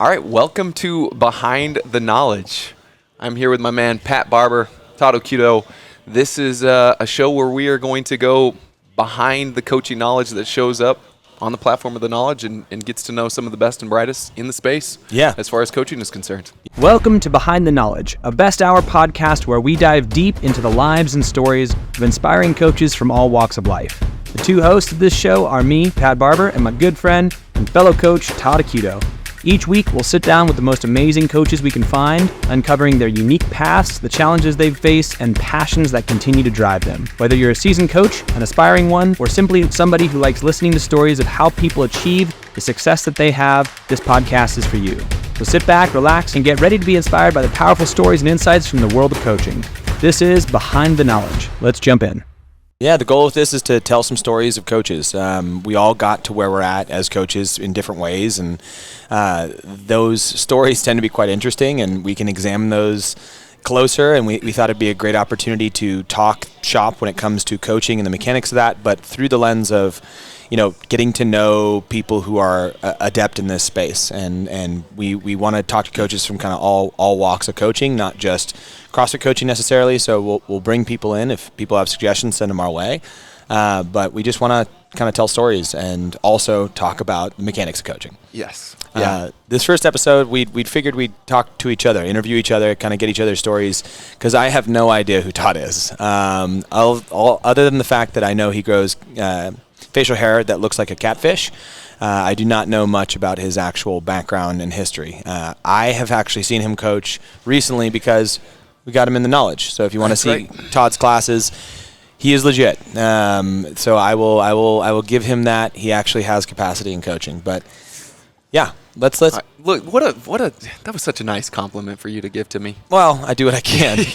All right, welcome to Behind the Knowledge. I'm here with my man, Pat Barber, Todd Occhiuto. This is a show where we are going to go behind the coaching knowledge that shows up on the platform of the knowledge and gets to know some of the best and brightest in the space as far as coaching is concerned. Welcome to Behind the Knowledge, a best hour podcast where we dive deep into the lives and stories of inspiring coaches from all walks of life. The two hosts of this show are me, Pat Barber, and my good friend and fellow coach, Todd Occhiuto. Each week, we'll sit down with the most amazing coaches we can find, uncovering their unique paths, the challenges they've faced, and passions that continue to drive them. Whether you're a seasoned coach, an aspiring one, or simply somebody who likes listening to stories of how people achieve the success that they have, this podcast is for you. So sit back, relax, and get ready to be inspired by the powerful stories and insights from the world of coaching. This is Behind the Knowledge. Let's jump in. Yeah, the goal of this is to tell some stories of coaches. We all got to where we're at as coaches in different ways, and those stories tend to be quite interesting, and we can examine those closer, and we thought it'd be a great opportunity to talk shop when it comes to coaching and the mechanics of that, but through the lens of, getting to know people who are adept in this space. And we want to talk to coaches from kind of all walks of coaching, not just CrossFit coaching necessarily. So we'll bring people in. If people have suggestions, send them our way. But we just want to kind of tell stories and also talk about the mechanics of coaching. Yes. Yeah. This first episode, we'd figured we'd talk to each other, interview each other, kind of get each other's stories, because I have no idea who Todd is. Other than the fact that I know he grows facial hair that looks like a catfish, I do not know much about his actual background and history. I have actually seen him coach recently because we got him in the knowledge. So if you want to see Todd's classes, he is legit. So I will give him that. He actually has capacity in coaching. But yeah, let's look. That was such a nice compliment for you to give to me. Well, I do what I can.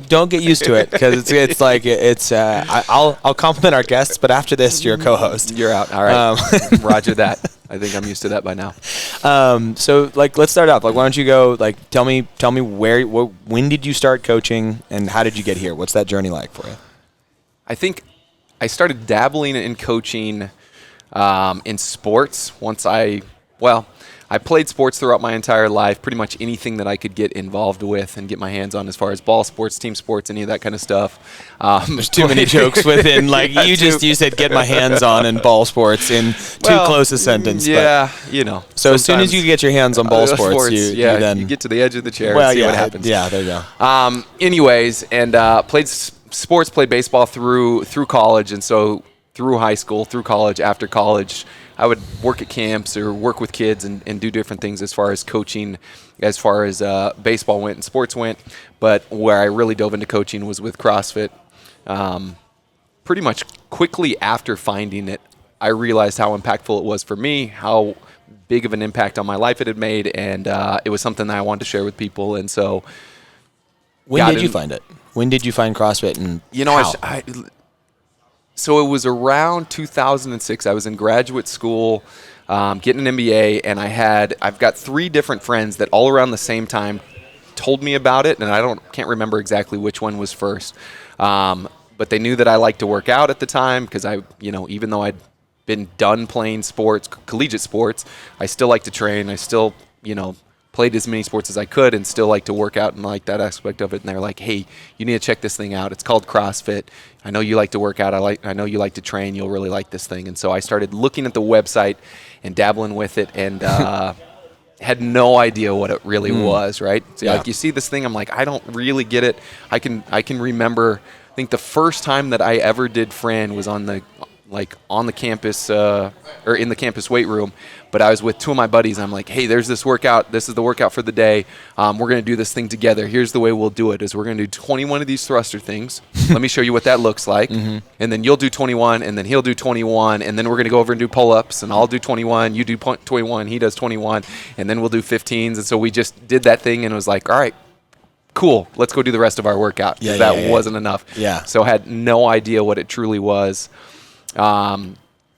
Don't get used to it, because I'll compliment our guests, but after this, you're a co-host. You're out. All right. Roger that. I think I'm used to that by now. So let's start off. Why don't you go? Tell me when did you start coaching, and how did you get here? What's that journey like for you? I think I started dabbling in coaching in sports once I played sports throughout my entire life, pretty much anything that I could get involved with and get my hands on as far as ball sports, team sports, any of that kind of stuff. There's too many jokes within, you said get my hands on in ball sports in too close a sentence. Yeah, So as soon as you get your hands on ball sports, you get to the edge of the chair and see what happens. Yeah, there you go. Anyways, and played sports, played baseball through college, and so through high school, through college, after college, I would work at camps or work with kids and do different things as far as coaching, as far as baseball went and sports went. But where I really dove into coaching was with CrossFit. Pretty much quickly after finding it, I realized how impactful it was for me, how big of an impact on my life it had made, and it was something that I wanted to share with people. And so, when did you find it? When did you find CrossFit, and how? So it was around 2006. I was in graduate school, getting an MBA, and I've got 3 different friends that all around the same time told me about it, and I can't remember exactly which one was first. But they knew that I liked to work out at the time because even though I'd been done playing sports, collegiate sports, I still like to train. I still, played as many sports as I could and still like to work out and like that aspect of it. And they're like, hey, you need to check this thing out. It's called CrossFit. I know you like to work out. I know you like to train. You'll really like this thing. And so I started looking at the website and dabbling with it and had no idea what it really was, right? So you see this thing, I'm like, I don't really get it. I can remember, I think the first time that I ever did Fran was on the campus or in the campus weight room, but I was with 2 of my buddies. I'm like, hey, there's this workout. This is the workout for the day. We're going to do this thing together. Here's the way we'll do it is we're going to do 21 of these thruster things. Let me show you what that looks like. And then you'll do 21, and then he'll do 21, and then we're going to go over and do pull-ups, and I'll do 21, you do 21, he does 21, and then we'll do 15s. And so we just did that thing, and it was like, all right, cool, let's go do the rest of our workout, because that wasn't enough. Yeah. So I had no idea what it truly was.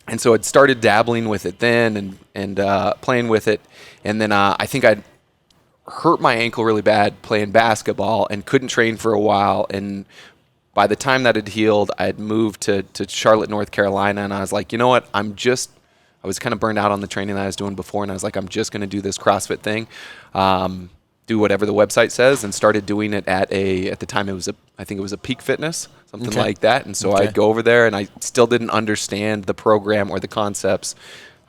And so I'd started dabbling with it then and playing with it. And then I think I'd hurt my ankle really bad playing basketball and couldn't train for a while. And by the time that had healed, I had moved to Charlotte, North Carolina. And I was like, you know what? I'm I was kind of burned out on the training that I was doing before, and I was like, I'm just going to do this CrossFit thing, do whatever the website says, and started doing it at the time I think it was a Peak Fitness, something like that. And so I'd go over there, and I still didn't understand the program or the concepts.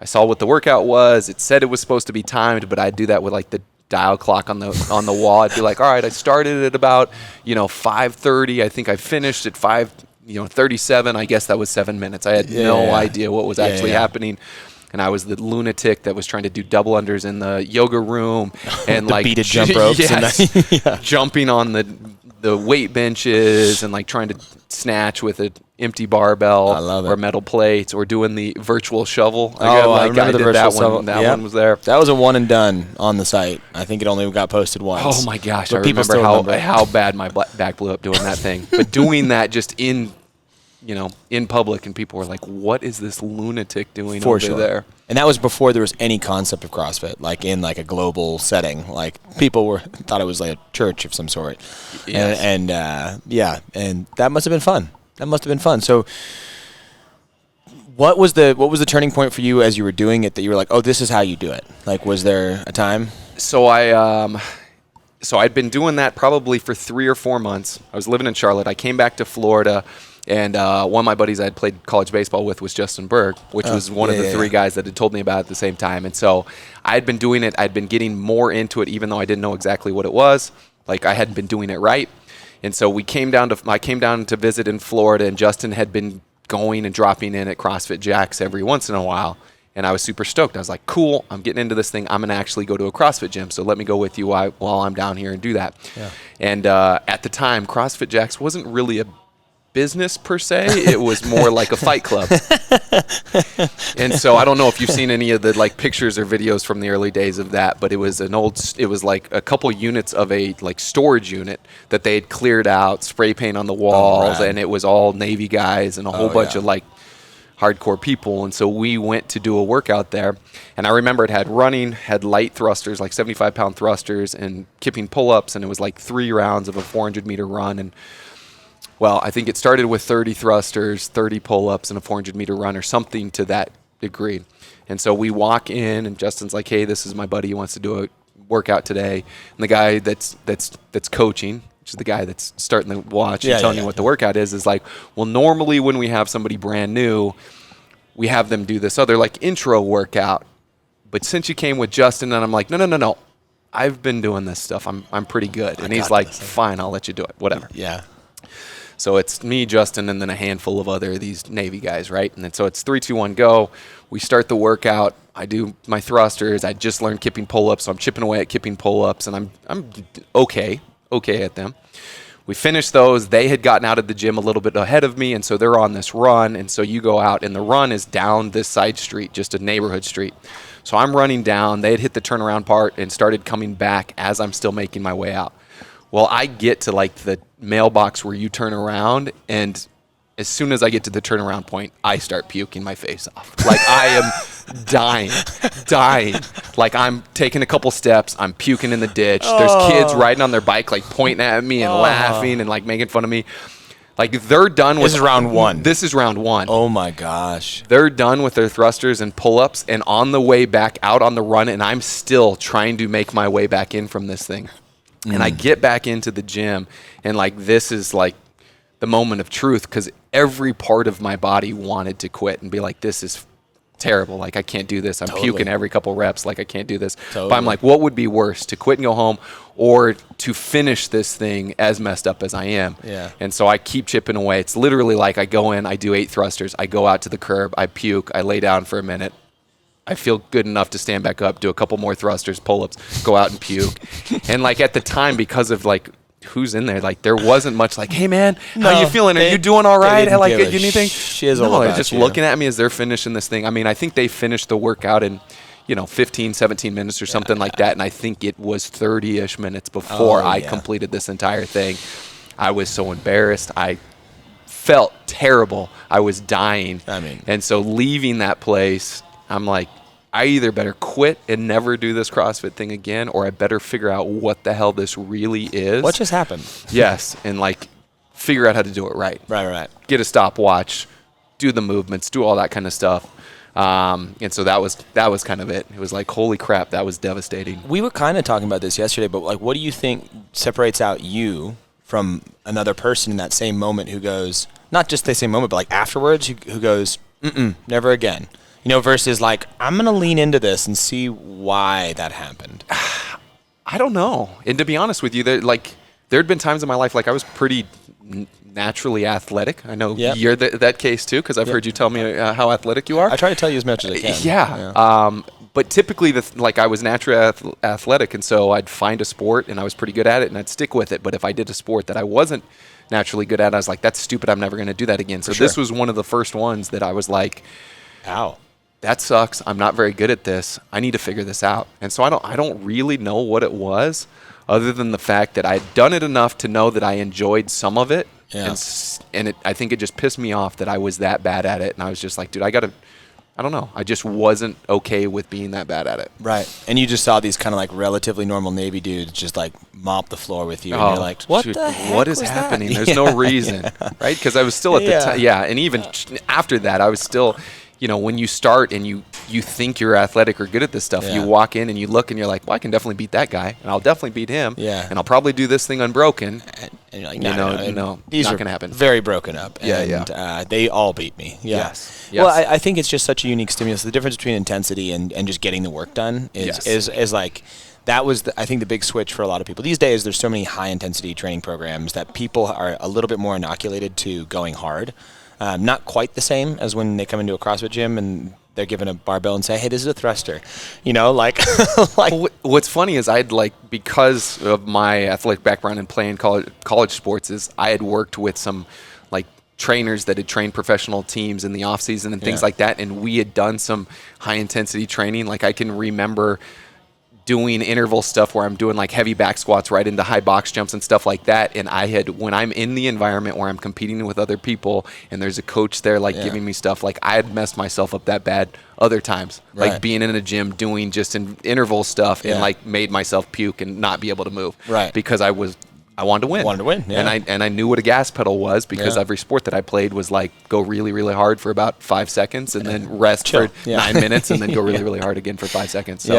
I saw what the workout was. It said it was supposed to be timed, but I'd do that with like the dial clock on the wall. I'd be like, all right, I started at about 5:30. I think I finished at 5:37. I guess that was 7 minutes. I had no idea what was actually happening. And I was the lunatic that was trying to do double unders in the yoga room and like beaded jump ropes. Jumping on the weight benches and like trying to snatch with an empty barbell or metal plates, or doing the virtual shovel. I remember the virtual shovel. That one was there. That was a one and done on the site. I think it only got posted once. Oh my gosh, but I remember how bad my back blew up doing that thing. But doing that just in public, and people were like, what is this lunatic doing over there? And that was before there was any concept of CrossFit, like in like a global setting. Like people thought it was like a church of some sort. Yes. And that must have been fun. So what was the turning point for you as you were doing it that you were like, oh, this is how you do it? Like, was there a time? So I'd been doing that probably for 3 or 4 months. I was living in Charlotte. I came back to Florida. And one of my buddies I had played college baseball with was Justin Berg, which was one of the 3 guys that had told me about it at the same time. And so I had been doing it. I'd been getting more into it, even though I didn't know exactly what it was. Like, I hadn't been doing it right. And so I came down to visit in Florida, and Justin had been going and dropping in at CrossFit Jack's every once in a while. And I was super stoked. I was like, cool, I'm getting into this thing. I'm going to actually go to a CrossFit gym. So let me go with you while I'm down here and do that. Yeah. And at the time, CrossFit Jack's wasn't really a business per se. It was more like a fight club. And so I don't know if you've seen any of the like pictures or videos from the early days of that, but it was like a couple units of a like storage unit that they had cleared out, spray paint on the walls, and it was all Navy guys and a whole bunch of like hardcore people. And so we went to do a workout there, and I remember it had running, had light thrusters, like 75-pound thrusters, and kipping pull-ups, and it was like 3 rounds of a 400-meter run. And well, I think it started with 30 thrusters, 30 pull-ups, and a 400-meter run, or something to that degree. And so we walk in, and Justin's like, "Hey, this is my buddy. He wants to do a workout today." And the guy that's coaching, which is the guy that's starting the watch and telling you what the workout is like, "Well, normally when we have somebody brand new, we have them do this other like intro workout. But since you came with Justin," and I'm like, "No. I've been doing this stuff. I'm pretty good." And he's like, "Fine, I'll let you do it. Whatever." Yeah. So it's me, Justin, and then a handful of these Navy guys, right? And then, so it's 3, 2, 1, go. We start the workout. I do my thrusters. I just learned kipping pull-ups, so I'm chipping away at kipping pull-ups, and I'm okay at them. We finished those. They had gotten out of the gym a little bit ahead of me, and so they're on this run. And so you go out, and the run is down this side street, just a neighborhood street. So I'm running down. They had hit the turnaround part and started coming back as I'm still making my way out. Well, I get to like the mailbox where you turn around, and as soon as I get to the turnaround point, I start puking my face off. Like I am dying. Like I'm taking a couple steps, I'm puking in the ditch. There's kids riding on their bike, like pointing at me and laughing and like making fun of me. Like they're done with. This is round 1. This is round 1. Oh my gosh. They're done with their thrusters and pull-ups, and on the way back out on the run, and I'm still trying to make my way back in from this thing. And I get back into the gym, and like this is like the moment of truth, because every part of my body wanted to quit and be like, this is terrible. Like I can't do this. I'm puking every couple reps. Like I can't do this. But I'm like, what would be worse, to quit and go home, or to finish this thing as messed up as I am? Yeah. And so I keep chipping away. It's literally like I go in, I do 8 thrusters, I go out to the curb, I puke, I lay down for a minute. I feel good enough to stand back up, do a couple more thrusters, pull-ups, go out and puke. And like at the time, because of like who's in there, like there wasn't much like, "Hey man, how you feeling? Are you doing all right? Like anything?" No, they're just looking at me as they're finishing this thing. I mean, I think they finished the workout in 15, 17 minutes or something like that. And I think it was 30-ish minutes before I completed this entire thing. I was so embarrassed. I felt terrible. I was dying. And so leaving that place, I'm like, I either better quit and never do this CrossFit thing again, or I better figure out what the hell this really is. What just happened? Yes, and like figure out how to do it right. Right. Get a stopwatch, do the movements, do all that kind of stuff. And so that was kind of it. It was like, holy crap, that was devastating. We were kind of talking about this yesterday, but like, what do you think separates out you from another person in that same moment who goes, not just the same moment, but like afterwards, who goes, never again, versus like, I'm going to lean into this and see why that happened. I don't know. And to be honest with you, there had been times in my life, like I was pretty naturally athletic. I know you're that case too, because I've heard you tell me how athletic you are. I try to tell you as much as I can. Yeah. But typically, I was naturally athletic, and so I'd find a sport, and I was pretty good at it, and I'd stick with it. But if I did a sport that I wasn't naturally good at, I was like, that's stupid. I'm never going to do that again. So this was one of the first ones that I was like, ow, that sucks. I'm not very good at this. I need to figure this out. And so I don't really know what it was, other than the fact that I'd done it enough to know that I enjoyed some of it. Yeah. I think it just pissed me off that I was that bad at it. And I was just like, dude, I don't know. I just wasn't okay with being that bad at it. Right. And you just saw these kind of like relatively normal Navy dudes just like mop the floor with you. And you're like, what the heck what is was happening? That? There's no reason. Right? Because I was still at the time. Yeah. And even after that, I was still, when you start and you think you're athletic or good at this stuff, you walk in and you look and you're like, well, I can definitely beat that guy, and I'll definitely beat him. Yeah. And I'll probably do this thing unbroken. And you're like, no, these not are going to happen. Very broken up. Yeah, And they all beat me. Yeah. Yes. Well, I think it's just such a unique stimulus. The difference between intensity and just getting the work done is like, that was, I think, the big switch for a lot of people. These days, there's so many high-intensity training programs that people are a little bit more inoculated to going hard. Not quite the same as when they come into a CrossFit gym and they're given a barbell and say, hey, this is a thruster. What's funny is because of my athletic background and playing college sports, is I had worked with some trainers that had trained professional teams in the off season and things like that. And we had done some high intensity training. Like I can remember doing interval stuff where I'm doing heavy back squats right into high box jumps and stuff like that. And when I'm in the environment where I'm competing with other people and there's a coach there giving me stuff, I had messed myself up that bad other times. Right. Like being in a gym doing just interval stuff and made myself puke and not be able to move. Right. Because I wanted to win. Yeah. And I knew what a gas pedal was, because every sport that I played was go really, really hard for about 5 seconds and then rest for 9 minutes and then go really, really hard again for 5 seconds. So,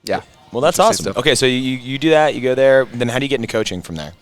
yeah. Well, that's awesome. Okay, so you do that, you go there, then how do you get into coaching from there?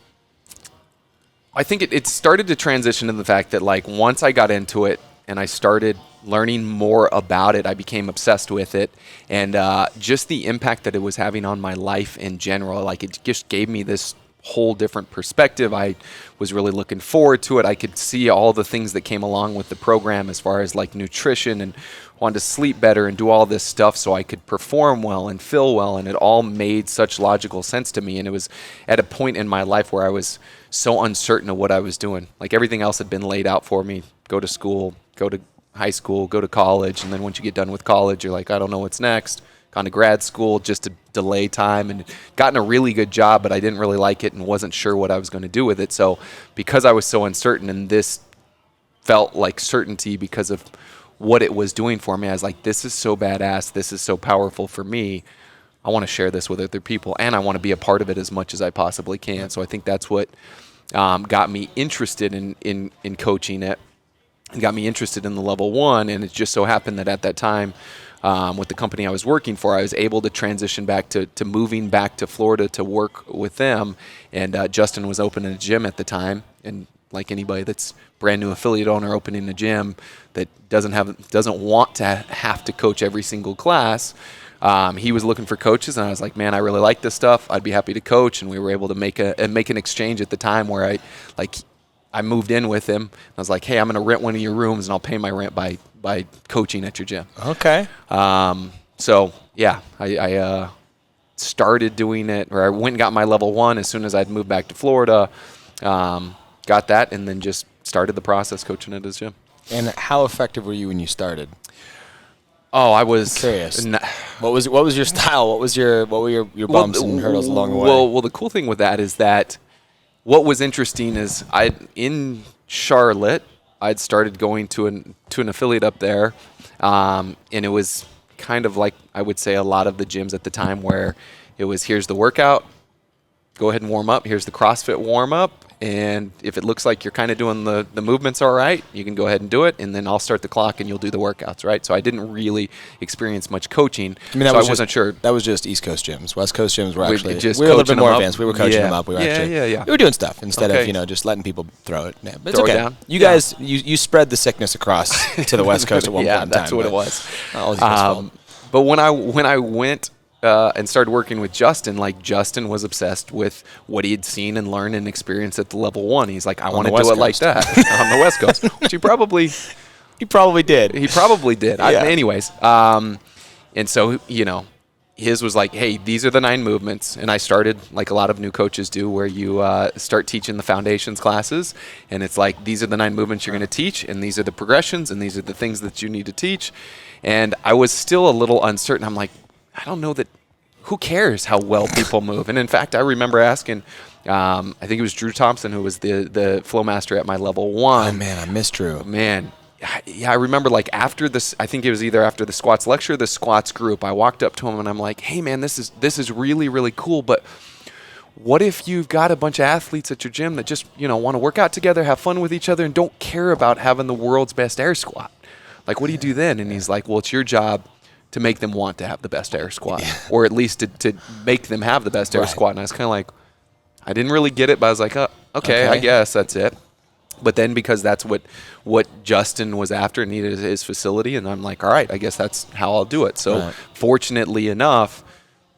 I think it started to transition to the fact that once I got into it and I started learning more about it, I became obsessed with it, and just the impact that it was having on my life in general, it just gave me this whole different perspective. I was really looking forward to it. I could see all the things that came along with the program as far as nutrition, and wanted to sleep better and do all this stuff so I could perform well and feel well, and it all made such logical sense to me. And it was at a point in my life where I was so uncertain of what I was doing. Everything else had been laid out for me. Go to school, go to high school, go to college, and then once you get done with college, you're like, I don't know what's next. Gone to grad school just to delay time, and gotten a really good job, but I didn't really like it and wasn't sure what I was going to do with it. So because I was so uncertain, and this felt like certainty because of what it was doing for me, I was like, this is so badass. This is so powerful for me. I want to share this with other people, and I want to be a part of it as much as I possibly can. So I think that's what got me interested in coaching it, and got me interested in the level 1. And it just so happened that at that time, with the company I was working for, I was able to transition back to moving back to Florida to work with them. And Justin was opening a gym at the time, and like anybody that's brand new affiliate owner opening a gym that doesn't want to have to coach every single class, he was looking for coaches, and I was like, man, I really like this stuff. I'd be happy to coach. And we were able to make an exchange at the time where I moved in with him. I was like, hey, I'm going to rent one of your rooms, and I'll pay my rent by coaching at your gym. Okay. So yeah, I started doing it, or I went and got my level 1 as soon as I'd moved back to Florida. Got that, and then just started the process coaching at his gym. And how effective were you when you started? Oh, I was curious. What was your style? What were your bumps and hurdles along the way? Well, the cool thing with that is that what was interesting is in Charlotte, I'd started going to an affiliate up there, and it was kind of like, I would say, a lot of the gyms at the time where it was, here's the workout, go ahead and warm up. Here's the CrossFit warm up. And if it looks like you're kind of doing the movements all right, you can go ahead and do it, and then I'll start the clock and you'll do the workouts, right? So I didn't really experience much coaching, I mean, so I wasn't sure. That was just East Coast gyms. West Coast gyms were actually just we were a little bit more coaching them advanced. We were coaching them up. We were Yeah. we were doing stuff instead Okay. of just letting people throw it. Yeah, but it's Throw it okay. down? You Yeah. guys, you spread the sickness across to the West Coast at one Yeah, point in time. that's what it was. Not always your fault. But when I went and started working with Justin, like Justin was obsessed with what he had seen and learned and experienced at the level 1. He's like, I want to do it like that on the West Coast, which he probably did. He probably did. Yeah. Anyways, and so his was like, hey, these are the 9 movements, and I started like a lot of new coaches do, where you start teaching the foundations classes, and it's like these are the 9 movements you're going to teach, and these are the progressions, and these are the things that you need to teach. And I was still a little uncertain. I'm like, I don't know that. Who cares how well people move? And in fact, I remember asking, I think it was Drew Thompson, who was the flow master at my level 1. Oh man, I miss Drew. Man, yeah, I remember like after this, I think it was either after the squats lecture or the squats group, I walked up to him and I'm like, hey man, this is really, really cool, but what if you've got a bunch of athletes at your gym that just, want to work out together, have fun with each other, and don't care about having the world's best air squat? Like, what do you do then? And he's like, well, it's your job to make them want to have the best air squat, or at least to make them have the best air squat. And I was kind of like, I didn't really get it, but I was like, oh, okay, I guess that's it. But then because that's what Justin was after, needed his facility, and I'm like, all right, I guess that's how I'll do it. So fortunately enough,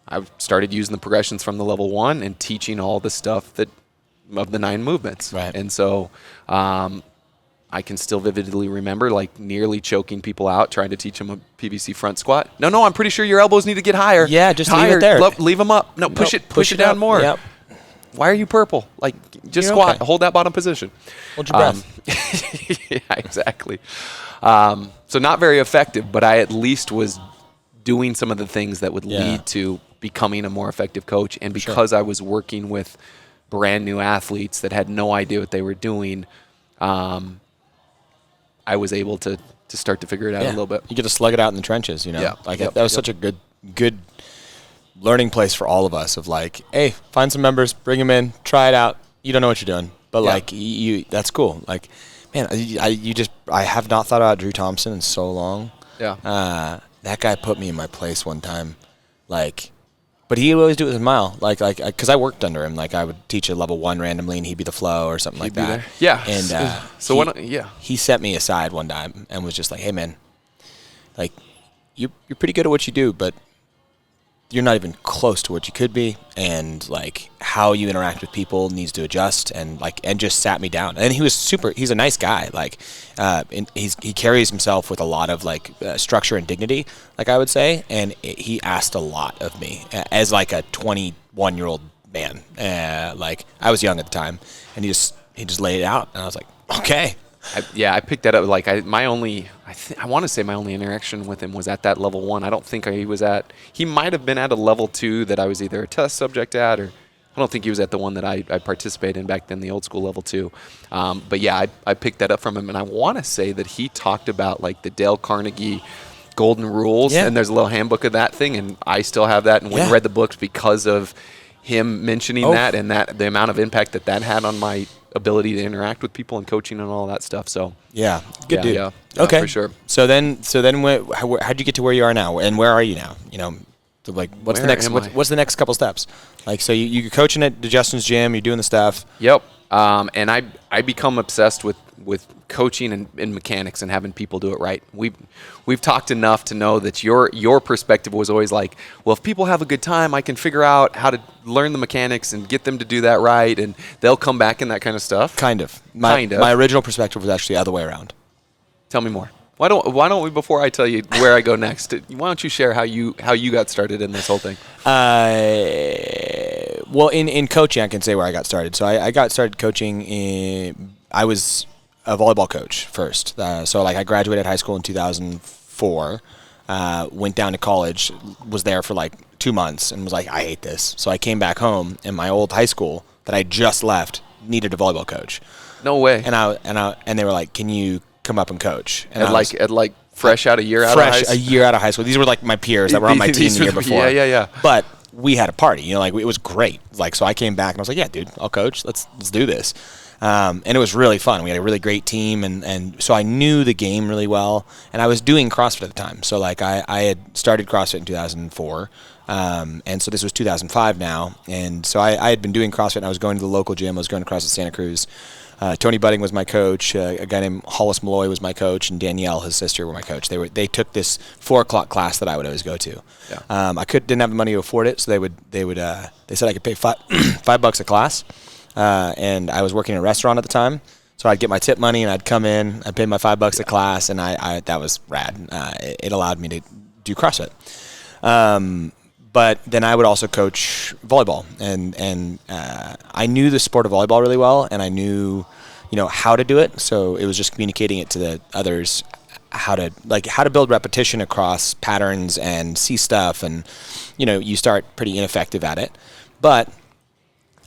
I started using the progressions from the level 1 and teaching all the stuff of the 9 movements. Right. And so I can still vividly remember like nearly choking people out trying to teach them a PVC front squat. No, I'm pretty sure your elbows need to get higher. Yeah, just higher. leave it there. Leave them up. No, push it down up. more. Yep. Why are you purple? Like, just You're squat. okay. Hold that bottom position. Hold your breath. Yeah, exactly. So not very effective, but I at least was doing some of the things that would lead to becoming a more effective coach. And because I was working with brand new athletes that had no idea what they were doing, I was able to start to figure it out a little bit. You get to slug it out in the trenches, Yeah. That was such a good learning place for all of us of like, hey, find some members, bring them in, try it out. You don't know what you're doing, but like that's cool. Like, man, I have not thought about Drew Thompson in so long. Yeah. That guy put me in my place one time, like, but he would always do it with a smile, like, because I worked under him. Like, I would teach a level 1 randomly, and he'd be the flow or something like that. There. Yeah. And he set me aside one time and was just like, "Hey, man, like, you're pretty good at what you do, but you're not even close to what you could be, and like how you interact with people needs to adjust," and just sat me down. And he's a nice guy, like, he carries himself with a lot of structure and dignity, like I would say, and he asked a lot of me as like a 21-year-old man. Like, I was young at the time, and he just laid it out, and I was like, okay. I picked that up. Like, I want to say my only interaction with him was at that level 1. I don't think he might have been at a level 2 that I was either a test subject at, or I don't think he was at the one that I participated in back then, the old school level 2. But yeah, I picked that up from him, and I want to say that he talked about like the Dale Carnegie golden rules, and there's a little handbook of that thing, and I still have that, and we read the books because of him mentioning that, and that the amount of impact that had on my ability to interact with people and coaching and all that stuff. So good dude. Yeah, okay, for sure. So then how'd you get to where you are now, and where are you now? So like, what's the next couple steps? Like, so you're coaching at Justin's gym, you're doing the stuff. Yep. And I become obsessed with coaching and mechanics and having people do it right. We've talked enough to know that your perspective was always like, well, if people have a good time, I can figure out how to learn the mechanics and get them to do that right, and they'll come back and that kind of stuff. Kind of. My original perspective was actually the other way around. Tell me more. Why don't we, before I tell you where I go next, why don't you share how you got started in this whole thing? Well, in coaching, I can say where I got started. So I got started coaching I was a volleyball coach first. So I graduated high school in 2004, went down to college, was there for like 2 months, and was like, I hate this. So I came back home, and my old high school that I just left needed a volleyball coach. No way. And they were like, can you come up and coach? And fresh out a year out of high school? Fresh a year out of high school. These were like my peers that were on my team the year before. Yeah. But we had a party, you know, like it was great. Like, so I came back and I was like, yeah, dude, I'll coach. Let's do this. And it was really fun. We had a really great team, and so I knew the game really well. And I was doing CrossFit at the time. So like I had started CrossFit in 2004. And so this was 2005 now. And so I had been doing CrossFit, and I was going to the local gym. I was going to CrossFit Santa Cruz. Tony Budding was my coach. A guy named Hollis Malloy was my coach, and Danielle, his sister, were my coach. They took this 4 o'clock class that I would always go to. Yeah. I didn't have the money to afford it, so they said I could pay $5 a class. And I was working in a restaurant at the time, so I'd get my tip money and I'd come in. I'd pay my $5 a class, and I that was rad. It allowed me to do CrossFit. But then I would also coach volleyball, and I knew the sport of volleyball really well, and I knew, how to do it. So it was just communicating it to the others, how to build repetition across patterns and see stuff, and you start pretty ineffective at it. But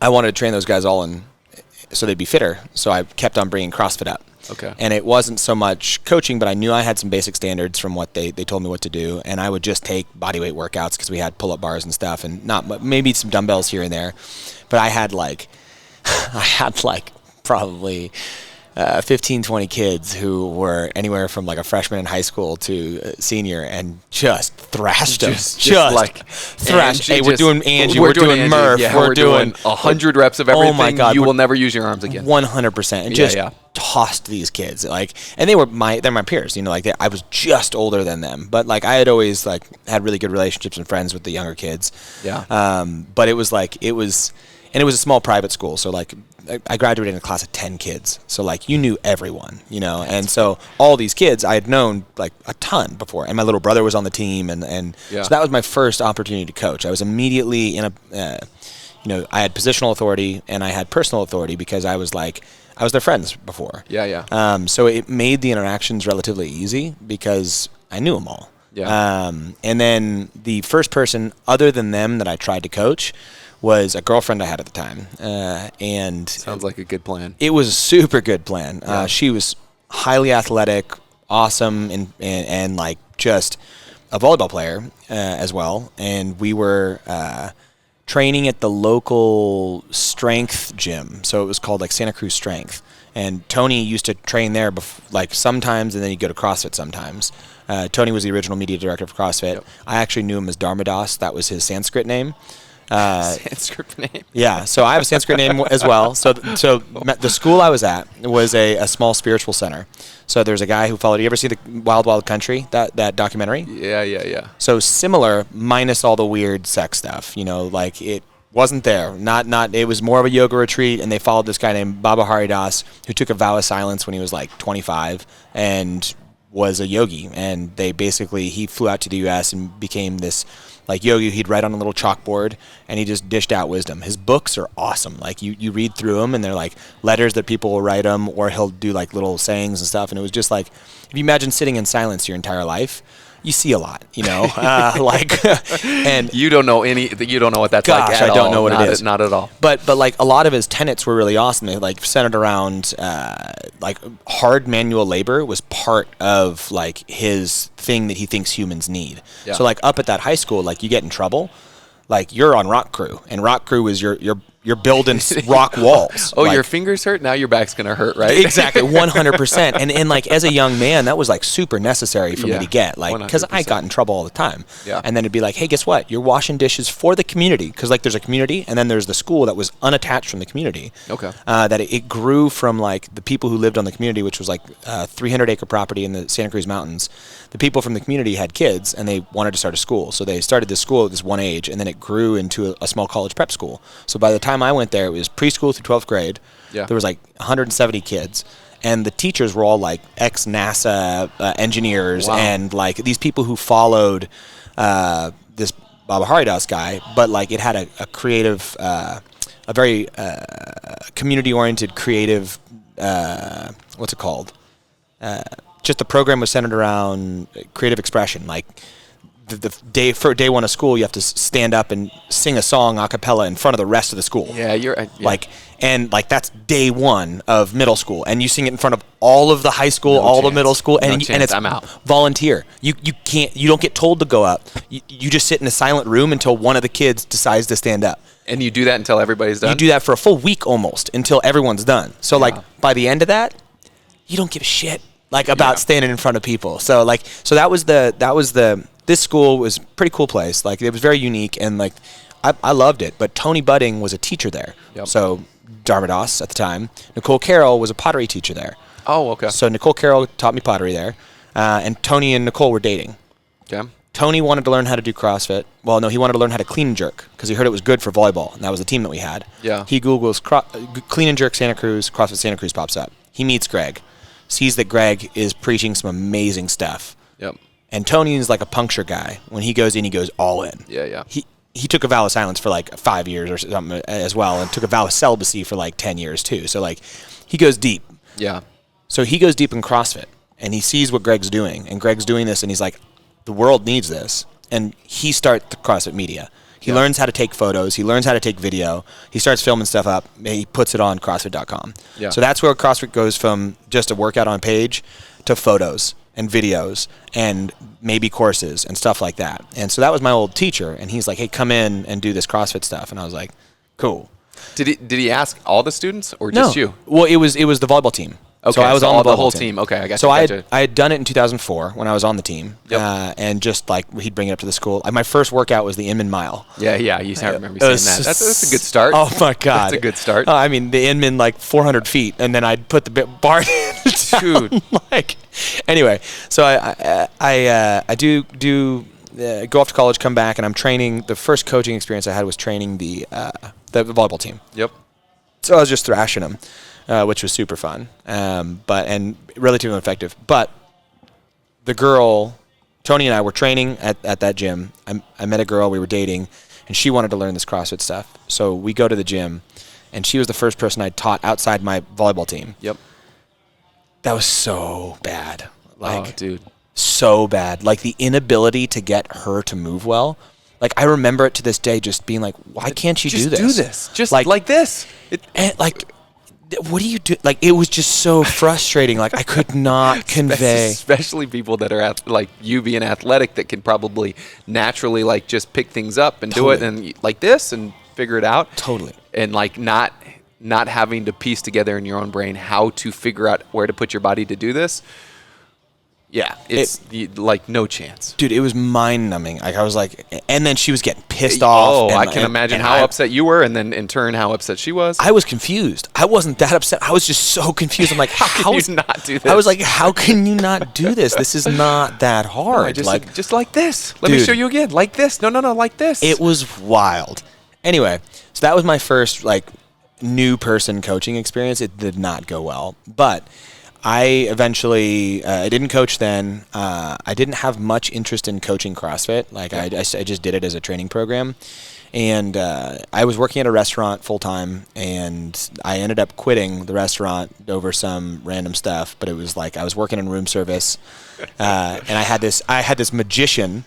I wanted to train those guys all in, so they'd be fitter. So I kept on bringing CrossFit up. Okay. And it wasn't so much coaching, but I knew I had some basic standards from what they told me what to do. And I would just take bodyweight workouts because we had pull-up bars and stuff, and maybe some dumbbells here and there. But I had probably 15, 20 kids who were anywhere from like a freshman in high school to a senior, and just thrashed them. Just thrashed. Hey, we're doing Angie. We're doing Murph. Yeah, we're doing 100 reps of everything. Oh my God. You will never use your arms again. 100%. And just tossed these kids. And they're my peers. I was just older than them. But I had always had really good relationships and friends with the younger kids. Yeah. But it was a small private school. So I graduated in a class of 10 kids. So you knew everyone, and so all these kids I had known a ton before, and my little brother was on the team, and so that was my first opportunity to coach. I was immediately in I had positional authority and I had personal authority because I was their friends before. Yeah. So it made the interactions relatively easy because I knew them all. Yeah. And then the first person other than them that I tried to coach was a girlfriend I had at the time. And sounds like a good plan. It was a super good plan. Yeah. She was highly athletic, awesome, and just a volleyball player as well. And we were training at the local strength gym. So it was called Santa Cruz Strength. And Tony used to train there sometimes, and then he'd go to CrossFit sometimes. Tony was the original media director of CrossFit. Yep. I actually knew him as Dharmadas. That was his Sanskrit name. Sanskrit name. Yeah, so I have a Sanskrit name as well. So the school I was at was a small spiritual center. So there's a guy who followed. You ever see the Wild Wild Country, that documentary? Yeah. So similar, minus all the weird sex stuff. It wasn't there. Not. It was more of a yoga retreat, and they followed this guy named Baba Haridas, who took a vow of silence when he was 25 and was a yogi. And he flew out to the U.S. and became this yogi. He'd write on a little chalkboard, and he just dished out wisdom. His books are awesome. You read through them, and they're letters that people will write him, or he'll do little sayings and stuff. And it was just if you imagine sitting in silence your entire life, you see a lot, and you don't know what that's like at all. I don't know what it is. Not at all. But a lot of his tenets were really awesome. They centered around hard manual labor was part of his thing that he thinks humans need. Yeah. So up at that high school, you get in trouble, you're on rock crew, and rock crew is you're building rock walls. Oh, your fingers hurt? Now your back's going to hurt, right? Exactly, 100%. And as a young man, that was super necessary for me to get, because I got in trouble all the time. Yeah. And then it'd be hey, guess what? You're washing dishes for the community, because there's a community, and then there's the school that was unattached from the community. Okay. That it grew from the people who lived on the community, which was 300-acre property in the Santa Cruz Mountains. The people from the community had kids, and they wanted to start a school. So they started this school at this one age, and then it grew into a small college prep school. So by the time I went there, it was preschool through 12th grade. Yeah. There was 170 kids, and the teachers were all ex-NASA engineers. Wow. And these people who followed this Baba Haridas guy, but it had a creative, a very community-oriented creative, what's it called? Just the program was centered around creative expression. the day for day one of school, you have to stand up and sing a song a cappella in front of the rest of the school. Yeah, That's day one of middle school, and you sing it in front of all of the high school, the middle school, and it's I'm out. volunteer. You don't get told to go up. You just sit in a silent room until one of the kids decides to stand up. And you do that until everybody's done? You do that for a full week almost until everyone's done. So by the end of that, you don't give a shit about standing in front of people. So this school was a pretty cool place. Like, it was very unique, and I loved it. But Tony Budding was a teacher there. Yep. So Darmados at the time. Nicole Carroll was a pottery teacher there. Oh, okay. So Nicole Carroll taught me pottery there, and Tony and Nicole were dating. Okay. Tony wanted to learn how to do CrossFit. Well, no, he wanted to learn how to clean and jerk because he heard it was good for volleyball, and that was the team that we had. Yeah. He Googles clean and jerk Santa Cruz, CrossFit Santa Cruz pops up. He meets Greg, sees that Greg is preaching some amazing stuff. Yep. And Tony is like a puncture guy. When he goes in, he goes all in. Yeah. He took a vow of silence for 5 years or something as well, and took a vow of celibacy for 10 years too. So he goes deep. Yeah. So he goes deep in CrossFit, and he sees what Greg's doing, and Greg's doing this, and he's like, the world needs this. And he starts the CrossFit media. He learns how to take photos. He learns how to take video. He starts filming stuff up. He puts it on CrossFit.com. Yeah. So that's where CrossFit goes from just a workout on page to photos and videos and maybe courses and stuff like that. And so that was my old teacher, and he's like, hey, come in and do this CrossFit stuff. And I was like, cool. Did he ask all the students or just you? Well, it was the volleyball team. Okay, so I was on the whole team. Okay, I got you. So I had done it in 2004 when I was on the team. Yep. And just he'd bring it up to the school. My first workout was the Inman Mile. Yeah, I remember saying that. That's a good start. Oh my God. That's a good start. The Inman 400 feet, and then I'd put the bar down. Dude. Anyway, so I do go off to college, come back, and I'm training. The first coaching experience I had was training the volleyball team. Yep. So I was just thrashing them. Which was super fun, and relatively effective. But the girl, Tony and I were training at that gym. I met a girl, we were dating, and she wanted to learn this CrossFit stuff. So we go to the gym, and she was the first person I taught outside my volleyball team. Yep. That was so bad. Dude. So bad. The inability to get her to move well. I remember it to this day just being like, why can't you do this? Just do this. Just like this. What do you do? It was just so frustrating. I could not convey. Especially people that are you being athletic that can probably naturally just pick things up and do it and like this and figure it out. Totally. And not having to piece together in your own brain how to figure out where to put your body to do this. Yeah, it's no chance. Dude, it was mind-numbing. I was and then she was getting pissed off. Oh, I can imagine how upset you were, and then in turn how upset she was. I was confused. I wasn't that upset. I was just so confused. I'm like, how can you not do this? I was like, how can you not do this? This is not that hard. No, just like this. Let me show you again. Like this. No, like this. It was wild. Anyway, so that was my first new person coaching experience. It did not go well, but I eventually, I didn't coach then. I didn't have much interest in coaching CrossFit. I just did it as a training program. And I was working at a restaurant full time, and I ended up quitting the restaurant over some random stuff. But it was I was working in room service, and I had this magician.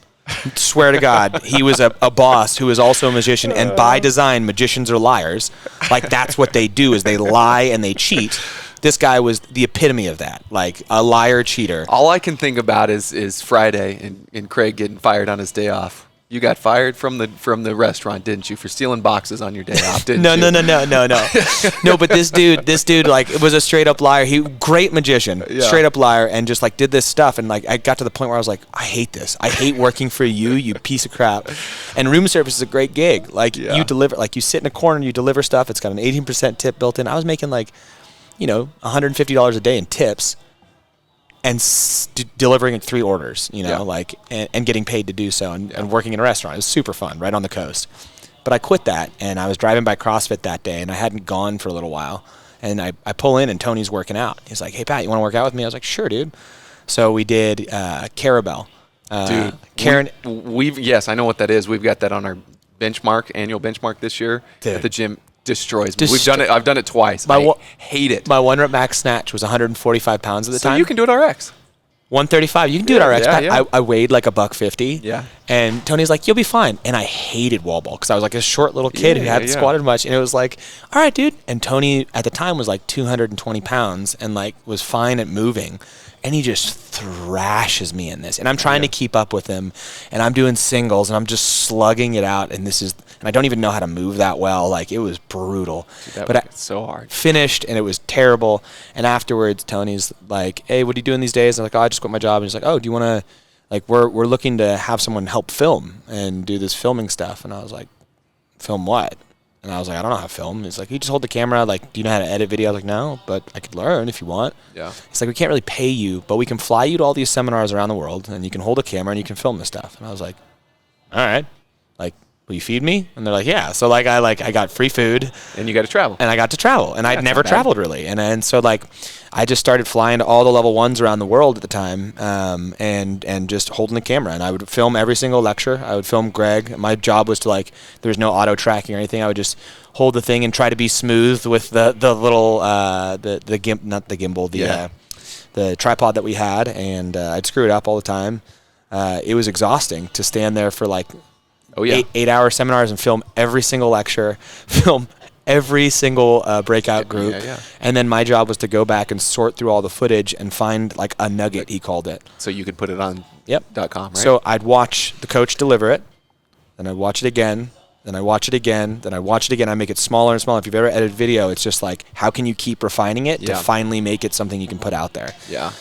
Swear to God, he was a boss who was also a magician, and by design, magicians are liars. That's what they do is they lie and they cheat. This guy was the epitome of that, a liar cheater. All I can think about is Friday and Craig getting fired on his day off. You got fired from the restaurant, didn't you, for stealing boxes on your day off? Didn't No. you? No, but this dude was a straight up liar. Great magician, straight up liar, and just did this stuff. And I got to the point where I was like, I hate this. I hate working for you, you piece of crap. And room service is a great gig. You deliver, you sit in a corner, you deliver stuff. It's got an 18% tip built in. I was making $150 a day in tips and delivering 3 orders, and getting paid to do so and working in a restaurant. It was super fun right on the coast. But I quit that, and I was driving by CrossFit that day, and I hadn't gone for a little while. And I pull in, and Tony's working out. He's like, hey, Pat, you want to work out with me? I was like, sure, dude. So we did Carabelle. Dude, Karen. Yes, I know what that is. We've got that on our annual benchmark this year at the gym. Destroys me. We've done it. I've done it twice. I hate it. My 1 rep max snatch was 145 pounds at the time. So you can do it RX. 135. You can do it RX. Yeah. I weighed like $150. Yeah. And Tony's like, you'll be fine. And I hated wall ball because I was like a short little kid who hadn't squatted much. And it was like, all right, dude. And Tony at the time was like 220 pounds and like was fine at moving. And he just thrashes me in this. And I'm trying to keep up with him. And I'm doing singles and I'm just slugging it out. And I don't even know how to move that well. Like, it was brutal. Dude, but so hard. Finished and it was terrible. And afterwards, Tony's like, hey, what are you doing these days? I'm like, oh, I just quit my job. And he's like, oh, do you want to, like, we're looking to have someone help film and do this filming stuff. And I was like, film what? And I was like, I don't know how to film. He's like, you just hold the camera. Like, do you know how to edit video? I was like, no, but I could learn if you want. Yeah. He's like, we can't really pay you, but we can fly you to all these seminars around the world, and you can hold a camera and you can film this stuff. And I was like, all right. Like, will you feed me? And they're like, yeah. So I got free food. And you got to travel. And I got to travel. And I'd never traveled really. And so like I just started flying to all the level 1s around the world at the time, and just holding the camera. And I would film every single lecture. I would film Greg. My job was to, like, there was no auto tracking or anything. I would just hold the thing and try to be smooth with the little the tripod that we had, and I'd screw it up all the time. It was exhausting to stand there for like 8-hour seminars and film every single lecture, film every single breakout group. And then my job was to go back and sort through all the footage and find like a nugget, he called it. So you could put it on .com, right? So I'd watch the coach deliver it, then I'd watch it again, then I watch it again, then I watch it again. I make it smaller and smaller. If you've ever edited video, it's just like, how can you keep refining it to finally make it something you can put out there? Yeah.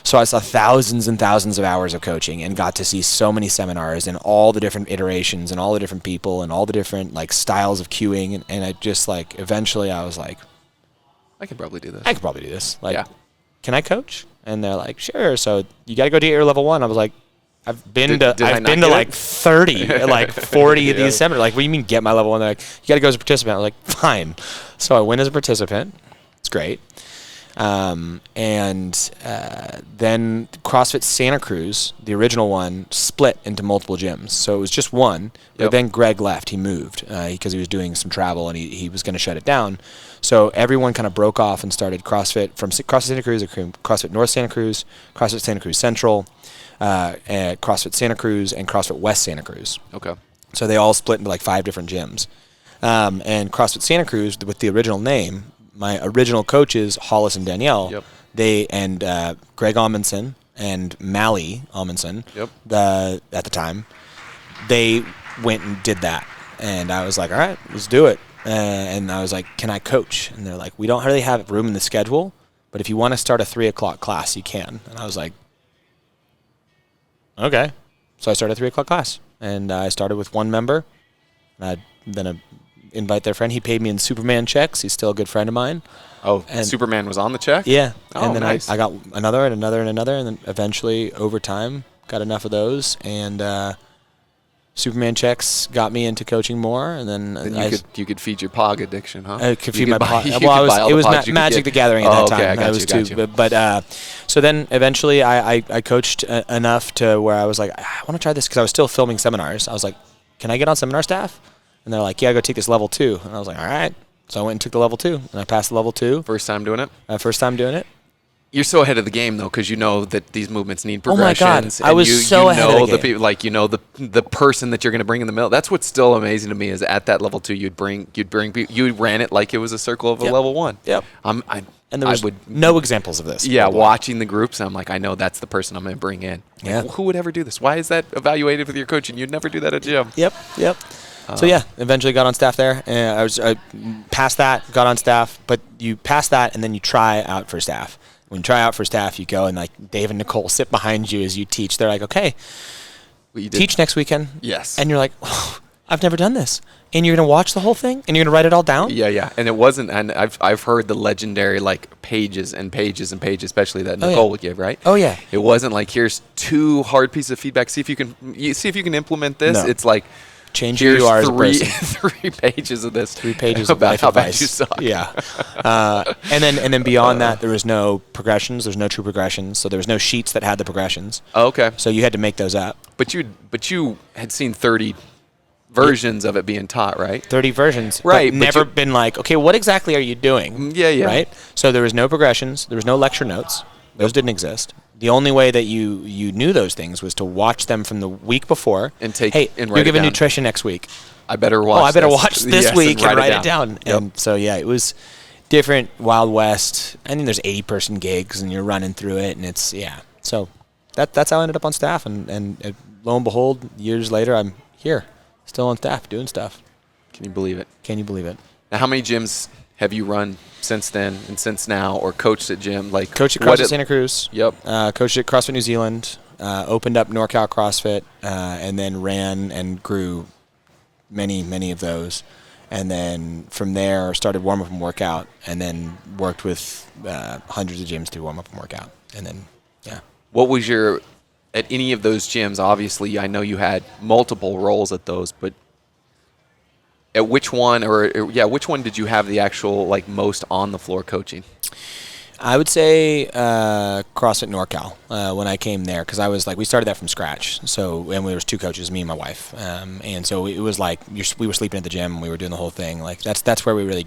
So I saw thousands and thousands of hours of coaching and got to see so many seminars and all the different iterations and all the different people and all the different like styles of cueing. And I just like, eventually I was like, I could probably do this. Like, can I coach? And they're like, sure. So you got to go to your level 1. I was like, I've been to like 30, like 40 of these seminars. Like, what do you mean get my level 1? They're like, you got to go as a participant. I was like, fine. So I went as a participant. It's great. Then CrossFit Santa Cruz, the original one, split into multiple gyms. So it was just one, but then Greg left. He moved because he was doing some travel and he was going to shut it down. So everyone kind of broke off and started CrossFit from CrossFit Santa Cruz, CrossFit North Santa Cruz, CrossFit Santa Cruz Central, CrossFit Santa Cruz, and CrossFit West Santa Cruz. Okay. So they all split into like 5 different gyms. And CrossFit Santa Cruz, with the original name, my original coaches, Hollis and Danielle, they and Greg Amundsen and Mally Amundsen, at the time, they went and did that. And I was like, all right, let's do it. And I was like, can I coach? And they're like, we don't really have room in the schedule, but if you want to start a 3 o'clock class, you can. And I was like, okay. So I started a 3 o'clock class. And I started with one member. And then invite their friend. He paid me in Superman checks. He's still a good friend of mine. Oh, and Superman was on the check? Yeah. Oh, and then nice. I got another and another and another, and then eventually, over time, got enough of those. And Superman checks got me into coaching more. And then you could feed your POG addiction, huh? I could feed my POG. Well, it was Magic the Gathering at that time. I got you. But so then eventually I coached enough to where I was like, I want to try this because I was still filming seminars. I was like, can I get on seminar staff? And they're like, yeah, go take this level 2. And I was like, all right. So I went and took the level 2, and I passed the level 2. First time doing it? First time doing it. You're so ahead of the game, though, because you know that these movements need progressions. Oh, my God. I was so ahead of the game. Like, you know the person that you're going to bring in the middle. That's what's still amazing to me is at that level 2, you ran it like it was a circle of a level 1. Yep. And there was no examples of this. Yeah, watching the groups, I'm like, I know that's the person I'm going to bring in. Yeah. Like, who would ever do this? Why is that evaluated with your coaching? You'd never do that at gym. Yep. So eventually got on staff there. And I passed that, got on staff. But you pass that, and then you try out for staff. When you try out for staff, you go and like Dave and Nicole sit behind you as you teach. They're like, okay, teach next weekend. Yes. And you're like, oh, I've never done this. And you're gonna watch the whole thing, and you're gonna write it all down. Yeah. And it wasn't. And I've heard the legendary like pages and pages and pages, especially that Nicole would give, right? Oh yeah. It wasn't like here's 2 hard pieces of feedback. See if you can implement this. No. It's like. Change who you are as a person. 3 pages of this. 3 pages about of how bad advice. you suck. Yeah. And then beyond that, there was no progressions. There's no true progressions. So there was no sheets that had the progressions. Oh, okay. So you had to make those up. But you had seen 30 versions of it being taught, right? 30 versions. Right. But never been like, okay, what exactly are you doing? Yeah. Right? So there was no progressions. There was no lecture notes. Those didn't exist. the only way that you knew those things was to watch them from the week before and take. Hey, and you're write it given down. nutrition next week. I better watch. I better watch this Yes, week and write it down. down. Yep. And so yeah, it was different. Wild West. I think there's 80-person gigs, and you're running through it, and it's So that's how I ended up on staff, and lo and behold, years later, I'm here, still on staff, doing stuff. Can you believe it? Can you believe it? Now, how many gyms have you run since then and since now, or coached at gym? Like Coached at CrossFit Santa Cruz. Yep. Coached at CrossFit New Zealand. Opened up NorCal CrossFit, and then ran and grew many of those. And then from there, started warm up and workout, and then worked with hundreds of gyms to warm up and workout. And then, What was at any of those gyms? Obviously, I know you had multiple roles at those, but at which one, which one did you have the actual most on the floor coaching? I would say CrossFit NorCal when I came there, because I was we started that from scratch. So, and there was 2 coaches, me and my wife, and so it was we were sleeping at the gym and we were doing the whole thing. That's where we really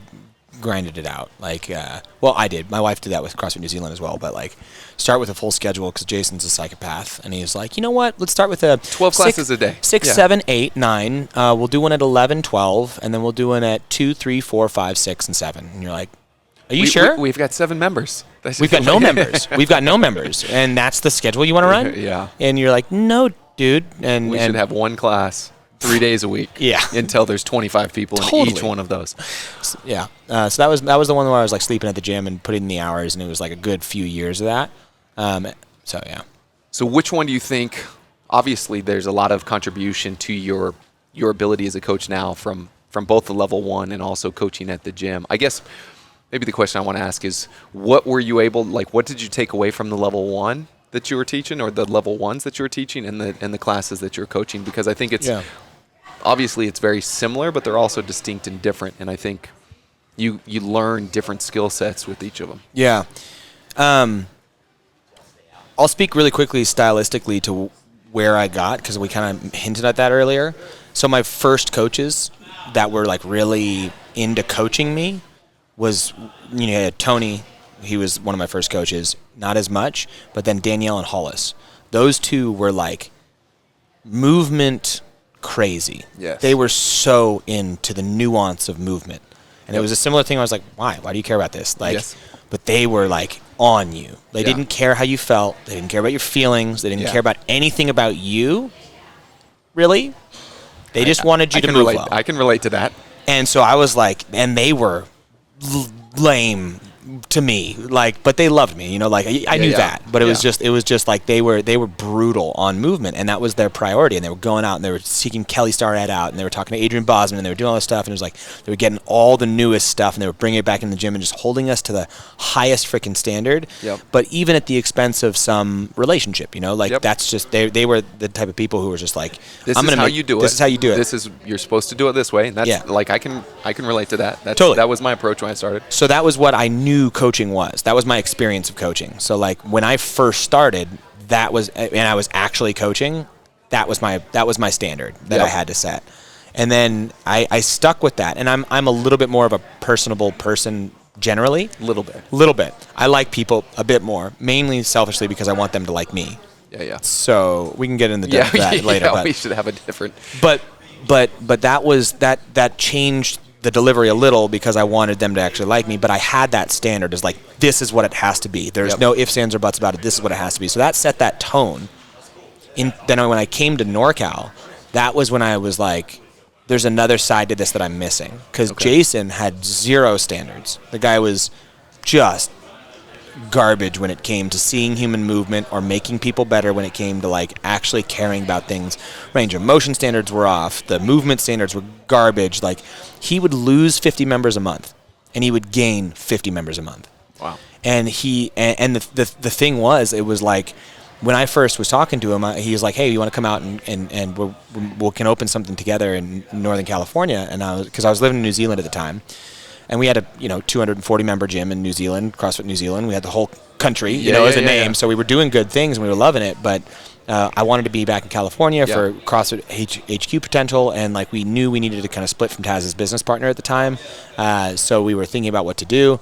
grinded it out. I did. My wife did that with CrossFit New Zealand as well. But start with a full schedule, because Jason's a psychopath, and he's like, you know what? Let's start with 12 classes a day. 6, 7, 8, 9. We'll do one at 11, 12, and then we'll do one at 2, 3, 4, 5, 6, and 7. And you're like, are you sure? We've got 7 members. We've got no members. We've got no members, and that's the schedule you want to run? Yeah. And you're like, no, dude. And we should have one class 3 days a week. Yeah. Until there's 25 people in each one of those. Yeah. So that was the one where I was sleeping at the gym and putting in the hours, and it was a good few years of that. So yeah. So which one do you think? Obviously, there's a lot of contribution to your ability as a coach now from both the level 1 and also coaching at the gym. I guess maybe the question I want to ask is, what were you able? What did you take away from the level 1 that you were teaching, or the level 1s that you were teaching, and the classes that you're coaching? Because I think it's obviously it's very similar, but they're also distinct and different. And I think you learn different skill sets with each of them. Yeah. I'll speak really quickly stylistically to where I got, because we kind of hinted at that earlier. So my first coaches that were really into coaching me was, Tony. He was one of my first coaches. Not as much, but then Danielle and Hollis. Those 2 were movement crazy. Yes. They were so into the nuance of movement. And it was a similar thing. I was like, why? Why do you care about this? Yes. But they were on you. They didn't care how you felt. They didn't care about your feelings. They didn't care about anything about you, really. They just wanted you to move well. I can relate to that. And so I was and they were lame to me, but they loved me, I knew that, but it was just they were brutal on movement, and that was their priority, and they were going out and they were seeking Kelly Starrett out, and they were talking to Adrian Bosman, and they were doing all this stuff, and it was they were getting all the newest stuff, and they were bringing it back in the gym and just holding us to the highest freaking standard. Yep. But even at the expense of some relationship, that's just they were the type of people who were just this is how you do it. This is how you do it. This is, you're supposed to do it this way, and that's I can relate to that. Totally. That was my approach when I started. So that was what I knew coaching was. That was my experience of coaching. So when I first started, that was, and I was actually coaching, that was my standard that I had to set. And then I stuck with that. And I'm a little bit more of a personable person generally. Little bit. I like people a bit more, mainly selfishly because I want them to like me. Yeah. So we can get into that later. Yeah, but we should have a different. But that was that changed the delivery a little, because I wanted them to actually like me, but I had that standard as this is what it has to be. There's no ifs, ands, or buts about it. This is what it has to be. So that set that tone. Then when I came to NorCal, that was when I was there's another side to this that I'm missing, because Jason had 0 standards. The guy was just garbage when it came to seeing human movement or making people better, when it came to actually caring about things. Range of motion standards were off. The movement standards were garbage. He would lose 50 members a month, and he would gain 50 members a month. Wow. And the thing was, it was when I first was talking to him, he was like, hey, you want to come out and we can open something together in Northern California? And because I was living in New Zealand at the time. And we had a 240 member gym in New Zealand, CrossFit New Zealand. We had the whole country, as a name. So we were doing good things and we were loving it. But I wanted to be back in California for CrossFit HQ potential, and like we knew we needed to kind of split from Taz's business partner at the time. So we were thinking about what to do,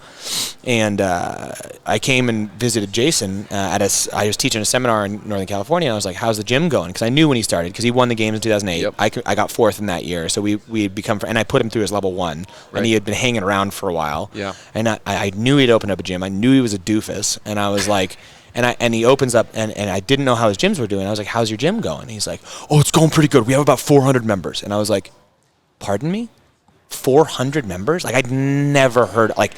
and I came and visited Jason I was teaching a seminar in Northern California, and I was like, "How's the gym going?" Because I knew when he started, because he won the games in 2008. Yep. I got fourth in that year, so we had become, and I put him through his level 1, and he had been hanging around for a while. Yeah. And I knew he'd opened up a gym. I knew he was a doofus, and I was like. And he opens up, and I didn't know how his gyms were doing. I was like, "How's your gym going?" And he's like, "Oh, it's going pretty good. We have about 400 members." And I was like, "Pardon me? 400 members? Like, I'd never heard, like,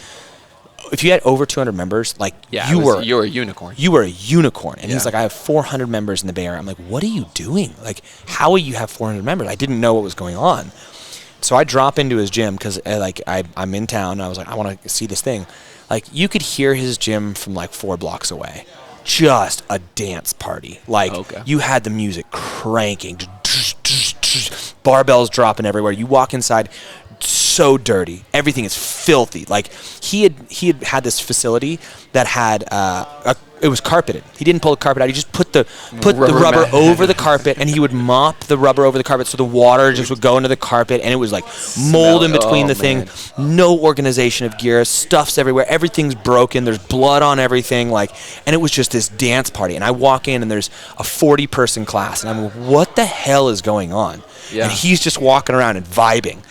if you had over 200 members, like, you were a unicorn. You were a unicorn." And he's Yeah. like, "I have 400 members in the Bay Area." I'm like, "What are you doing? Like, how will you have 400 members?" I didn't know what was going on. So I drop into his gym because, I'm in town, and I was like, I want to see this thing. Like, you could hear his gym from, like, 4 blocks away. Just a dance party. Like, you had the music cranking, barbells dropping everywhere. You walk inside, so dirty. Everything is filthy. Like, he had this facility that had it was carpeted. He didn't pull the carpet out. He just put the rubber over the carpet, and he would mop the rubber over the carpet so the water just would go into the carpet, and it was like mold in between the thing. No organization of gear. Stuff's everywhere. Everything's broken. There's blood on everything. Like, and it was just this dance party. And I walk in, and there's a 40-person class, and I'm like, what the hell is going on? Yeah. And he's just walking around and vibing,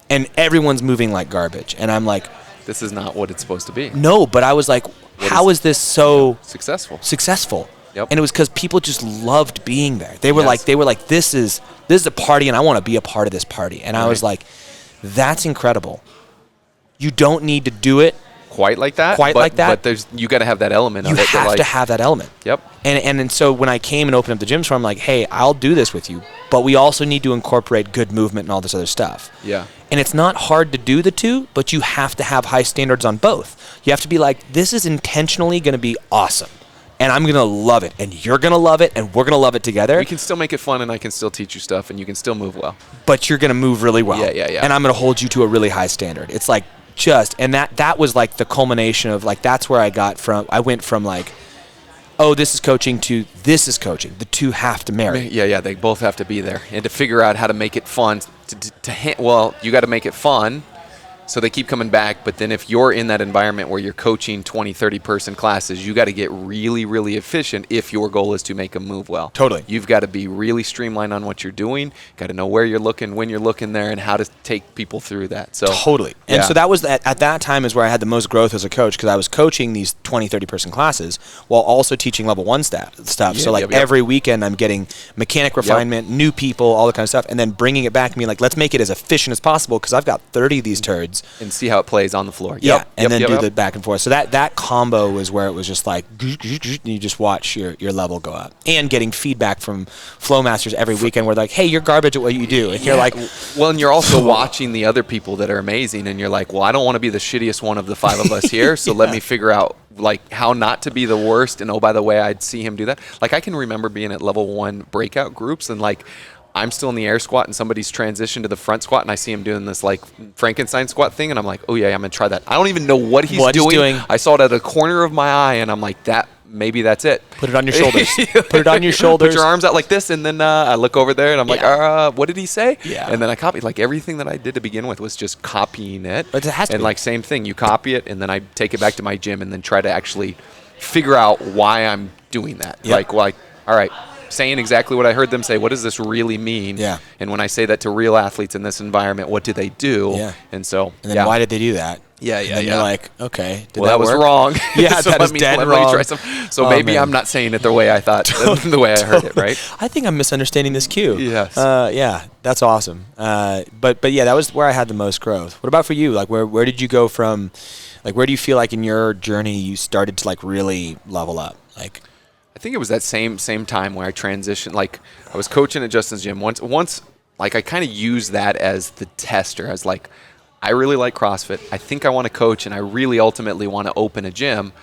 and everyone's moving like garbage. And I'm like, this is not what it's supposed to be. no, but I was like, how is this so successful? Yep. And it was because people just loved being there. They were like, this is a party, and I want to be a part of this party. And I was like, that's incredible. You don't need to do it quite like that. But you got to have that element of it. You have to have that element. Yep. And so when I came and opened up the gyms for him, I'm like, hey, I'll do this with you, but we also need to incorporate good movement and all this other stuff. Yeah. And it's not hard to do the two, but you have to have high standards on both. You have to be like, this is intentionally going to be awesome, and I'm going to love it, and you're going to love it, and we're going to love it together. We can still make it fun, and I can still teach you stuff, and you can still move well. But you're going to move really well. Yeah. And I'm going to hold you to a really high standard. It's like and that was like the culmination of like, that's where I went from like, oh, this is coaching to this is coaching. The two have to marry. Yeah, they both have to be there. And to figure out how to make it fun, you got to make it fun so they keep coming back. But then if you're in that environment where you're coaching 20, 30-person classes, you got to get really, really efficient if your goal is to make them move well. Totally. You've got to be really streamlined on what you're doing, got to know where you're looking, when you're looking there, and how to take people through that. So totally. And so that was at that time is where I had the most growth as a coach, because I was coaching these 20, 30-person classes while also teaching level 1 stuff. So every weekend I'm getting mechanic refinement, new people, all that kind of stuff, and then bringing it back to me like, let's make it as efficient as possible, because I've got 30 of these turds. And see how it plays on the floor. And then do the back and forth. So that combo was where it was just like, you just watch your level go up. And getting feedback from flow masters every weekend where they're like, hey, you're garbage at what you do. And you're like, well, and you're also watching the other people that are amazing, and you're like, well, I don't want to be the shittiest one of the 5 of us here, so let me figure out like how not to be the worst. And oh, by the way, I'd see him do that. Like, I can remember being at level 1 breakout groups, and like, I'm still in the air squat, and somebody's transitioned to the front squat, and I see him doing this like Frankenstein squat thing, and I'm like, oh yeah, I'm gonna try that. I don't even know what he's doing. I saw it at a corner of my eye, and I'm like, maybe that's it. Put it on your shoulders. Put it on your shoulders. Put your arms out like this, and then I look over there, and I'm like, what did he say? Yeah. And then I copied. Like, everything that I did to begin with was just copying it. But it has to and be. like, same thing. You copy it, and then I take it back to my gym, and then try to actually figure out why I'm doing that. Yep. Like, all right, saying exactly what I heard them say. What does this really mean? Yeah. And when I say that to real athletes in this environment, what do they do? Yeah. And so, and then why did they do that? Yeah. And then you're like, okay, well, that was wrong. Yeah, so that is dead wrong. Let me try some. So maybe I'm not saying it the way I thought, the way I heard it, right? I think I'm misunderstanding this cue. Yes. Yeah, that's awesome. But yeah, that was where I had the most growth. What about for you? Like, where did you go from? Like, where do you feel like in your journey you started to like really level up? Like, I think it was that same time where I transitioned. Like, I was coaching at Justin's gym once. Like, I kind of used that as the tester. I was like, I really like CrossFit. I think I want to coach, and I really ultimately want to open a gym.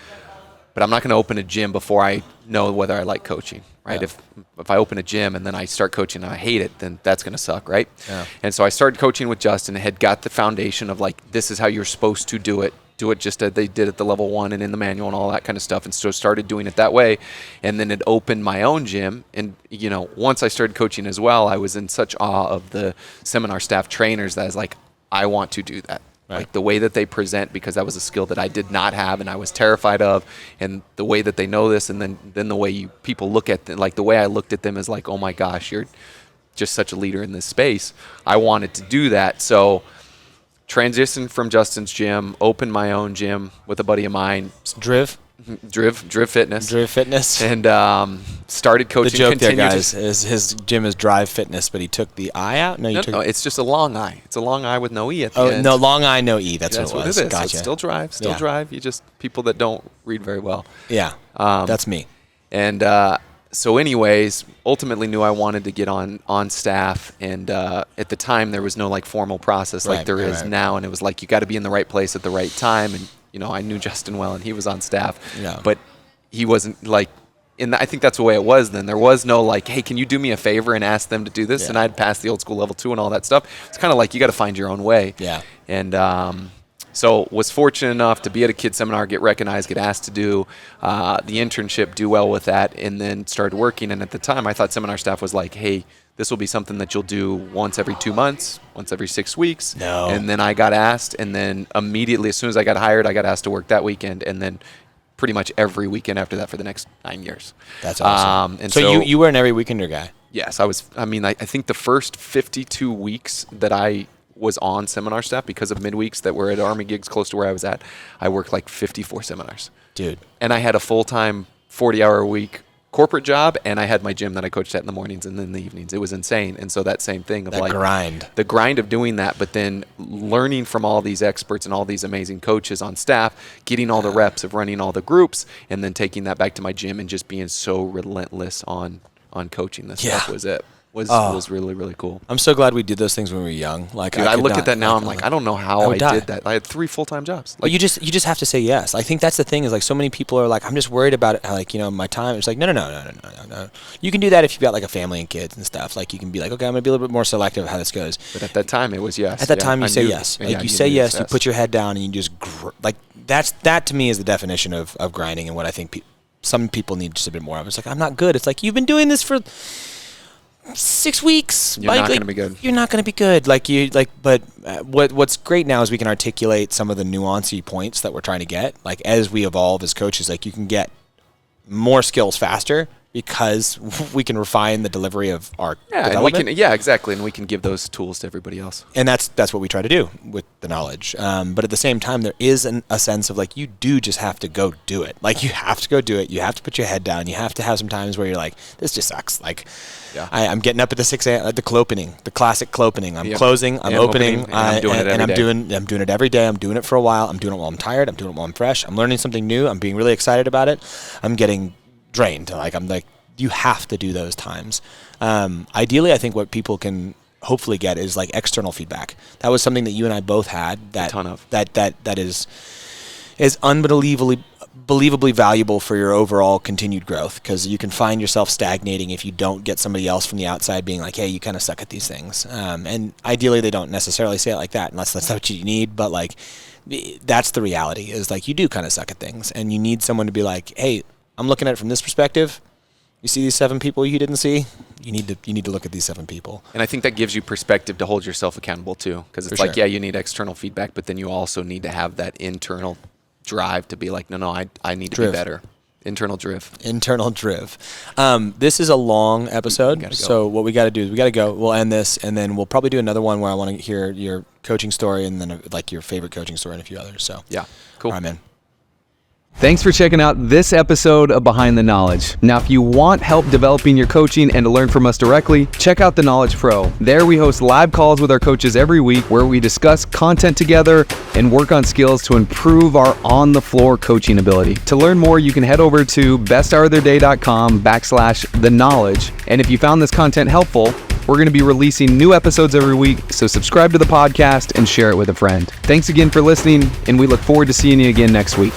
But I'm not going to open a gym before I know whether I like coaching, right? Yeah. If I open a gym and then I start coaching and I hate it, then that's going to suck, right? Yeah. And so I started coaching with Justin and had got the foundation of like, this is how you're supposed to do it do it just as they did at the level 1 and in the manual and all that kind of stuff. And so started doing it that way. And then it opened my own gym. And, once I started coaching as well, I was in such awe of the seminar staff trainers that I was like, I want to do that. Right. Like the way that they present, because that was a skill that I did not have and I was terrified of. And the way that they know this, and then the way people look at them, like the way I looked at them is like, oh my gosh, you're just such a leader in this space. I wanted to do that. So transitioned from Justin's gym, opened my own gym with a buddy of mine. Driv Fitness. And started coaching. The joke there, guys, is his gym is Drive Fitness, but he took the I out? No, it's just a long I. It's a long I with no E at the end. Oh, no, long I, no E. That's what it was. It is. Gotcha. It's still Drive. You just, people that don't read very well. Yeah, that's me. And so anyways, ultimately knew I wanted to get on staff. And at the time, there was no like formal process like there is now. And it was like, you got to be in the right place at the right time. And, I knew Justin well and he was on staff. Yeah. But he wasn't like, I think that's the way it was then. There was no like, hey, can you do me a favor and ask them to do this? Yeah. And I'd passed the old school level 2 and all that stuff. It's kind of like you got to find your own way. Yeah. And so was fortunate enough to be at a kid seminar, get recognized, get asked to do the internship, do well with that, and then started working. And at the time, I thought seminar staff was like, hey, this will be something that you'll do once every 2 months, once every 6 weeks. No. And then I got asked, and then immediately, as soon as I got hired, I got asked to work that weekend, and then pretty much every weekend after that for the next 9 years. That's awesome. And so you were an every weekender guy? Yes, I was. I mean, I think the first 52 weeks that I was on seminar staff, because of midweeks that were at Army gigs close to where I was at, I worked like 54 seminars. Dude. And I had a full-time 40-hour-a-week corporate job, and I had my gym that I coached at in the mornings and in the evenings. It was insane. And so that same thing of that like the grind of doing that, but then learning from all these experts and all these amazing coaches on staff, getting all the reps of running all the groups, and then taking that back to my gym and just being so relentless on coaching this stuff was it. Was really, really cool. I'm so glad we did those things when we were young. Like, dude, I look at that now, I'm like, I don't know how I did that. I had 3 full-time jobs. Like, you just have to say yes. I think that's the thing, is like so many people are like, I'm just worried about it, like, my time. It's like, no. You can do that if you've got like a family and kids and stuff. Like, you can be like, okay, I'm going to be a little bit more selective of how this goes. But at that time, it was yes. At that time, you say yes. Like, you say yes, you put your head down, and you just, that to me is the definition of grinding, and what I think some people need just a bit more of. It's like, I'm not good. It's like, you've been doing this for 6 weeks. You're not going to be good. You're not going to be good. But what's great now is we can articulate some of the nuancy points that we're trying to get. Like, as we evolve as coaches, like, you can get more skills faster because we can refine the delivery of our development. Exactly, and we can give those tools to everybody else. And that's what we try to do with the knowledge. But at the same time, there is a sense of like, you do just have to go do it. Like, you have to go do it. You have to put your head down. You have to have some times where you're like, this just sucks. Like, I'm getting up at the 6 a.m. at the clopening, the classic clopening. I'm closing, I'm opening, and I'm doing it every day. I'm doing it for a while. I'm doing it while I'm tired. I'm doing it while I'm fresh. I'm learning something new. I'm being really excited about it. I'm getting drained. I'm like, you have to do those times. Ideally, I think what people can hopefully get is like external feedback. That was something that you and I both had. That a ton of. That is unbelievably valuable for your overall continued growth, because you can find yourself stagnating if you don't get somebody else from the outside being like, hey, you kind of suck at these things. And ideally, they don't necessarily say it like that, unless that's what you need. But like, that's the reality, is like, you do kind of suck at things, and you need someone to be like, hey, I'm looking at it from this perspective. You see these 7 people you didn't see? You need to look at these 7 people. And I think that gives you perspective to hold yourself accountable too, because it's like, you need external feedback, but then you also need to have that internal drive to be like, no, I need to be better. Internal driv. This is a long episode, so what we got to do is we got to go. We'll end this, and then we'll probably do another one where I want to hear your coaching story, and then like your favorite coaching story, and a few others. So yeah, cool. All right, man. Thanks for checking out this episode of Behind the Knowledge. Now, if you want help developing your coaching and to learn from us directly, check out the Knowledge Pro. There we host live calls with our coaches every week where we discuss content together and work on skills to improve our on-the-floor coaching ability. To learn more, you can head over to besthouroftheirday.com/the-knowledge. And if you found this content helpful, we're going to be releasing new episodes every week, so subscribe to the podcast and share it with a friend. Thanks again for listening, and we look forward to seeing you again next week.